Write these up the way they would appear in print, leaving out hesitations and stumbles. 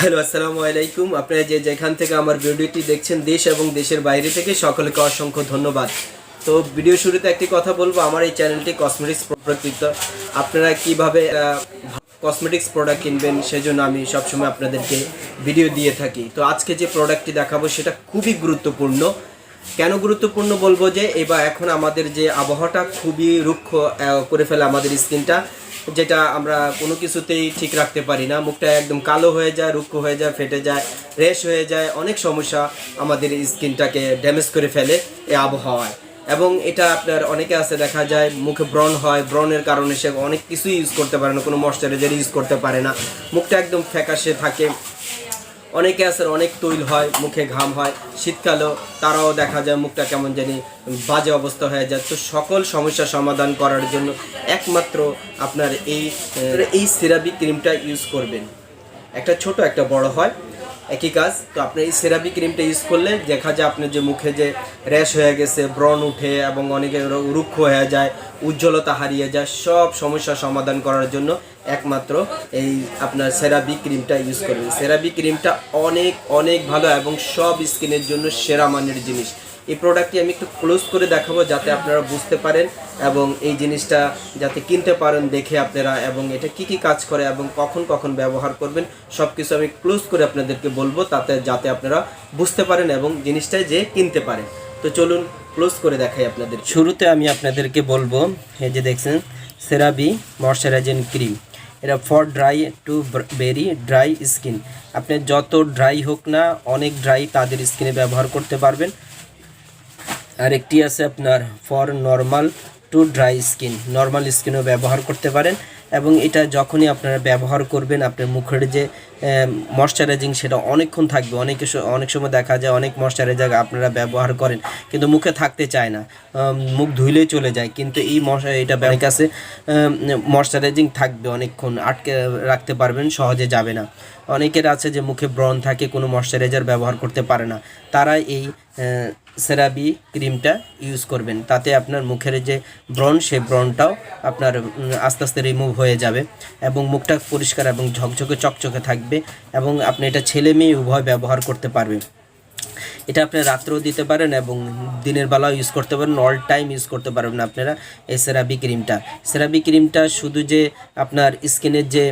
Hello, আসসালামু আলাইকুম। আপনারা যেখান থেকে আমার ভিডিওটি দেখছেন, দেশ এবং দেশের বাইরে থেকে সকলকে অসংখ্য ধন্যবাদ। তো ভিডিও শুরুতে একটি কথা বলবো, আমার এই চ্যানেলটি কসমেটিক্স প্রকৃত। আপনারা কিভাবে কসমেটিক্স প্রোডাক্ট কিনবেন সেজন্য আমি সবসময় আপনাদেরকে ভিডিও দিয়ে থাকি। তো আজকে যে প্রোডাক্টটি দেখাবো সেটা খুবই গুরুত্বপূর্ণ। কেন গুরুত্বপূর্ণ বলবো যে এখন আমাদের যে আবহাওয়াটা খুবই রুক্ষ করে ফেলে আমাদের স্কিনটা, যেটা আমরা কোনো কিছুতেই ঠিক রাখতে পারি না। মুখটা একদম কালো হয়ে যায়, রুক্ষ হয়ে যায়, ফেটে যায়, র্যাশ হয়ে যায়, অনেক সমস্যা আমাদের স্কিনটাকে ড্যামেজ করে ফেলে এই আবহাওয়ায়। এবং এটা আপনার অনেকে আছে, দেখা যায় মুখে ব্রণ হয়, ব্রণের কারণে সে অনেক কিছুই ইউজ করতে পারে না, কোনো ময়শ্চারাইজার ইউজ করতে পারে না, মুখটা একদম ফ্যাকাশে থাকে। অনেকে আছে অনেক তৈল হয়, মুখে ঘাম হয়, শীতকালেও তারাও দেখা যায় মুখটা কেমন জানি বাজে অবস্থা হয়ে যায়। তো সকল সমস্যা সমাধান করার জন্য একমাত্র আপনার এই সেরাভি ক্রিমটা ইউজ করবেন। একটা ছোট একটা বড় হয়, একই কাজ। তো আপনি এই সেরাভি ক্রিমটা ইউজ করলে দেখা যায় আপনার যে মুখে যে র্যাশ হয়ে গেছে, ব্রণ উঠে এবং অনেকে রুক্ষ হয়ে যায়, উজ্জ্বলতা হারিয়ে যায়, সব সমস্যার সমাধান করার জন্য একমাত্র এই আপনার সেরাভি ক্রিমটা ইউজ করবেন। সেরাভি ক্রিমটা অনেক অনেক ভালো এবং সব স্কিনের জন্য সেরা মানের জিনিস। এই প্রোডাক্টটি আমি একটু ক্লোজ করে দেখাবো যাতে আপনারা বুঝতে পারেন এবং এই জিনিসটা যাতে কিনতে পারেন দেখে আপনারা, এবং এটা কি কি কাজ করে এবং কখন কখন ব্যবহার করবেন সব কিছু আমি ক্লোজ করে আপনাদেরকে বলবো, যাতে আপনারা বুঝতে পারেন এবং জিনিসটা যে কিনতে পারেন। তো চলুন ক্লোজ করে দেখাই আপনাদের। শুরুতে আমি আপনাদেরকে বলবো, এই যে দেখছেন সেরাভি ময়শ্চারাইজিং ক্রিম, এটা for dry two very dry skin. আপনি যত ড্রাই হোক না, অনেক ড্রাই তাদের স্কিনে ব্যবহার করতে পারবেন। আর একটি আছে আপনার for normal to dry skin, normal স্কিনও ব্যবহার করতে পারেন। এবং এটা যখনই আপনারা ব্যবহার করবেন, আপনার মুখের যে ময়শ্চারাইজিং সেটা অনেকক্ষণ থাকবে। অনেক সময় দেখা যায় অনেক ময়শ্চারাইজার আপনারা ব্যবহার করেন কিন্তু মুখে থাকতে চায় না, মুখ ধুইলেই চলে যায়, কিন্তু এটা অনেক আছে ময়শ্চারাইজিং থাকবে, অনেকক্ষণ আটকে রাখতে পারবেন, সহজে যাবে না। অনেকের আছে যে মুখে ব্রণ থাকে, কোনো ময়শ্চারাইজার ব্যবহার করতে পারে না, তারা এই সেরাভি ক্রিমটা ইউজ করবেন। তাতে আপনার মুখের যে ব্রণ, সেই ব্রণটাও আপনার আস্তে আস্তে রিমুভ হয়ে যাবে এবং মুখটা পরিষ্কার এবং ঝকঝকে চকচকে থাকবে। এবং আপনি এটা ছেলে মেয়ে উভয় ব্যবহার করতে পারবেন। এটা আপনি রাত্রেও দিতে পারেন এবং দিনের বেলাও ইউজ করতে পারেন, অল টাইম ইউজ করতে পারবেন আপনারা এই সেরাভি ক্রিমটা। সেরাভি ক্রিমটা শুধু যে আপনার স্কিনের যে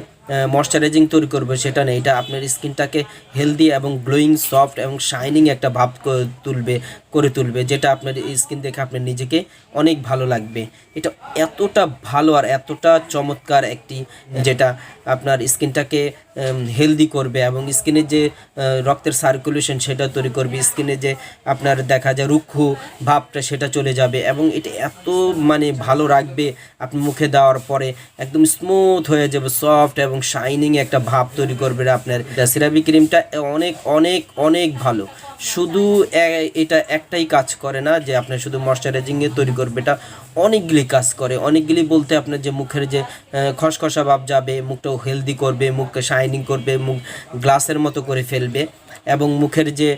ময়শ্চারাইজিং তৈরি করবে সেটা নেই, এটা আপনার স্কিনটাকে হেলদি এবং গ্লোয়িং, সফট এবং শাইনিং একটা ভাব করে তুলবে, যেটা আপনার স্কিন দেখে আপনার নিজেকে অনেক ভালো লাগবে। এটা এতটা ভালো আর এতটা চমৎকার একটি, যেটা আপনার স্কিনটাকে হেলদি করবে এবং স্কিনের যে রক্তের সার্কুলেশন সেটা তৈরি করবে, স্কিনে যে আপনার দেখা যায় রুক্ষ ভাবটা সেটা চলে যাবে এবং এটা এত ভালো রাখবে। আপনি মুখে দেওয়ার পরে একদম স্মুথ হয়ে যাবে, সফট এবং শাইনিং একটা ভাব তৈরি করবে আপনার। সেরাভি ক্রিমটা অনেক অনেক অনেক ভালো। শুধু এটা একটাই কাজ করে না যে আপনার শুধু ময়শ্চারাইজিংয়ে তৈরি করবে, এটা অনেকগুলি কাজ করে। অনেকগুলি বলতে আপনার যে মুখের যে খসখসা ভাব যাবে, মুখটাও হেলদি করবে, মুখকে শাইনিং করবে, মুখ গ্লাসের মতো করে ফেলবে এবং মুখের যে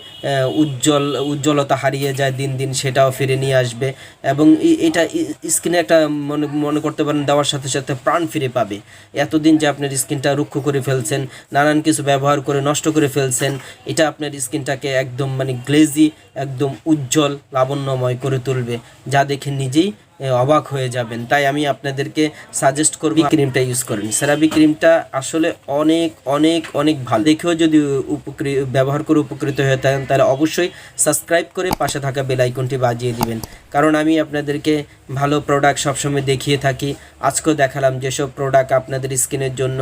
উজ্জ্বলতা হারিয়ে যায় দিন দিন সেটাও ফিরে নিয়ে আসবে। এবং এটা স্কিনে একটা মনে করতে পারেন দেওয়ার সাথে সাথে প্রাণ ফিরে পাবে। এতদিন যে আপনার স্কিনটা রুক্ষ করে ফেলছেন, নানান কিছু ব্যবহার করে নষ্ট করে ফেলছেন, এটা আপনার স্কিনটাকে একদম গ্লেজি, একদম উজ্জ্বল লাবণ্যময় করে তুলবে, যা দেখে নিজেই অবাক হয়ে যাবেন। তাই আমি আপনাদেরকে সাজেস্ট করব ক্রিমটা ইউজ করেন। সেরাভি ক্রিমটা আসলে অনেক অনেক অনেক ভালো। দেখেও যদি ব্যবহার করে উপকৃত হয়ে থাকেন তাহলে অবশ্যই সাবস্ক্রাইব করে পাশে থাকা বেল আইকনটি বাজিয়ে দিবেন, কারণ আমি আপনাদেরকে ভালো প্রোডাক্ট সবসময় দেখিয়ে থাকি। আজকেও দেখালাম যেসব প্রোডাক্ট আপনাদের স্কিনের জন্য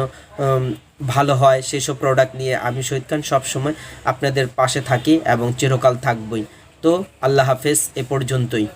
ভালো হয়, সেসব প্রোডাক্ট নিয়ে আমি শহীদ খান সবসময় আপনাদের পাশে থাকি এবং চিরকাল থাকবই। তো আল্লাহ হাফেজ, এ পর্যন্তই।